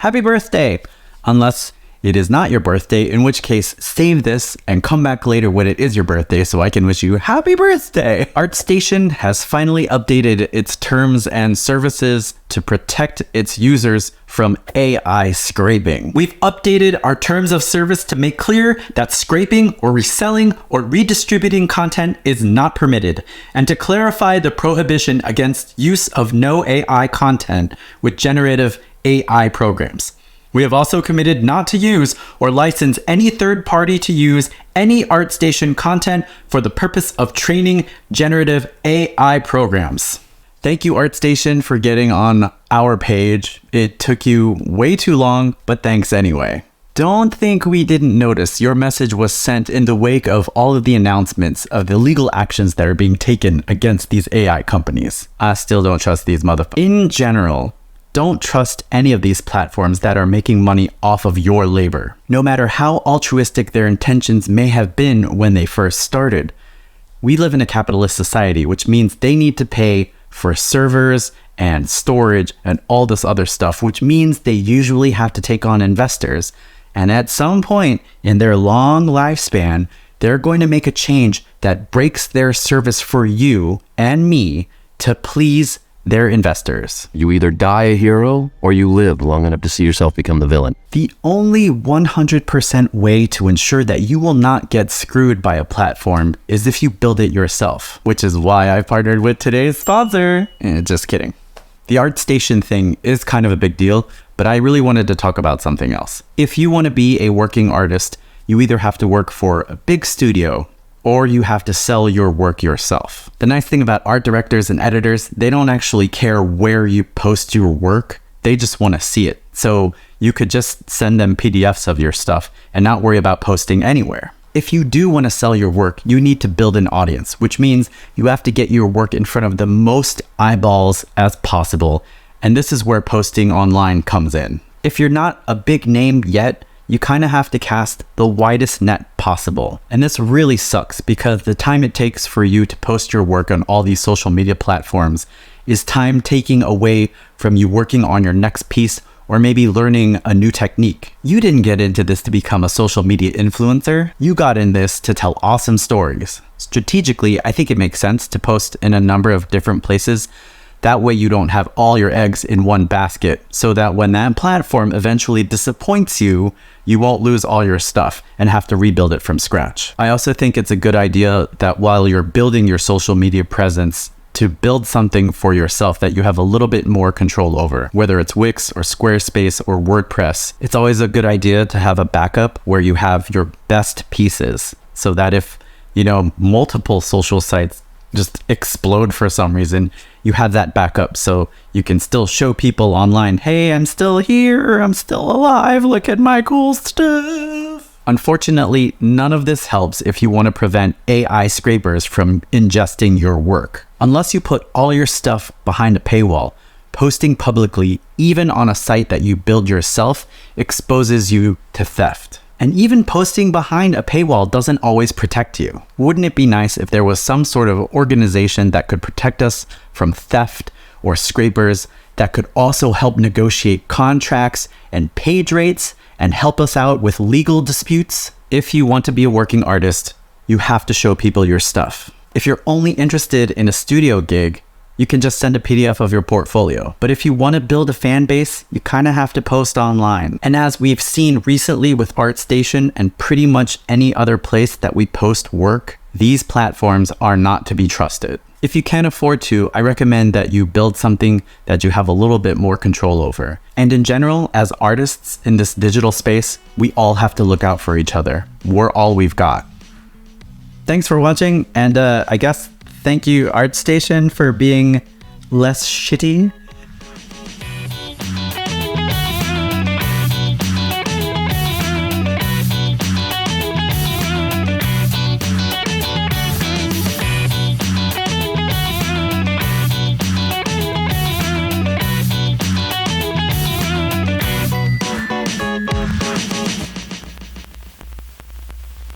happy birthday, unless it is not your birthday, in which case save this and come back later when it is your birthday so I can wish you happy birthday. Artstation has finally updated its terms and services to protect its users from AI scraping. We've updated our terms of service to make clear that scraping or reselling or redistributing content is not permitted, and to clarify the prohibition against use of no AI content with generative AI programs. We have also committed not to use or license any third party to use any Artstation content for the purpose of training generative AI programs. Thank you, Artstation, for getting on our page. It took you way too long, but thanks anyway. Don't think we didn't notice your message was sent in the wake of all of the announcements of the legal actions that are being taken against these AI companies. I still don't trust these motherfuckers. In general, don't trust any of these platforms that are making money off of your labor, no matter how altruistic their intentions may have been when they first started. We live in a capitalist society, which means they need to pay for servers and storage and all this other stuff, which means they usually have to take on investors. And at some point in their long lifespan, they're going to make a change that breaks their service for you and me to please their investors. You either die a hero or you live long enough to see yourself become the villain. The only 100% way to ensure that you will not get screwed by a platform is if you build it yourself, which is why I partnered with today's sponsor. Just kidding. The Artstation thing is kind of a big deal, but I really wanted to talk about something else. If you want to be a working artist, you either have to work for a big studio or you have to sell your work yourself. The nice thing about art directors and editors, they don't actually care where you post your work. They just want to see it. So you could just send them PDFs of your stuff and not worry about posting anywhere. If you do want to sell your work, you need to build an audience, which means you have to get your work in front of the most eyeballs as possible. And this is where posting online comes in. If you're not a big name yet, you kind of have to cast the widest net possible. And this really sucks because the time it takes for you to post your work on all these social media platforms is time taking away from you working on your next piece or maybe learning a new technique. You didn't get into this to become a social media influencer. You got in this to tell awesome stories. Strategically, I think it makes sense to post in a number of different places. That way you don't have all your eggs in one basket, so that when that platform eventually disappoints you, you won't lose all your stuff and have to rebuild it from scratch. I also think it's a good idea that while you're building your social media presence, to build something for yourself that you have a little bit more control over, whether it's Wix or Squarespace or WordPress. It's always a good idea to have a backup where you have your best pieces, so that if, multiple social sites just explode for some reason, you have that backup so you can still show people online, hey, I'm still here, I'm still alive, look at my cool stuff. Unfortunately, none of this helps if you want to prevent AI scrapers from ingesting your work. Unless you put all your stuff behind a paywall, posting publicly, even on a site that you build yourself, exposes you to theft. And even posting behind a paywall doesn't always protect you. Wouldn't it be nice if there was some sort of organization that could protect us from theft or scrapers, that could also help negotiate contracts and page rates and help us out with legal disputes? If you want to be a working artist, you have to show people your stuff. If you're only interested in a studio gig, you can just send a PDF of your portfolio. But if you want to build a fan base, you kind of have to post online. And as we've seen recently with Artstation and pretty much any other place that we post work, these platforms are not to be trusted. If you can't afford to, I recommend that you build something that you have a little bit more control over. And in general, as artists in this digital space, we all have to look out for each other. We're all we've got. Thanks for watching, and I guess thank you, Artstation, for being less shitty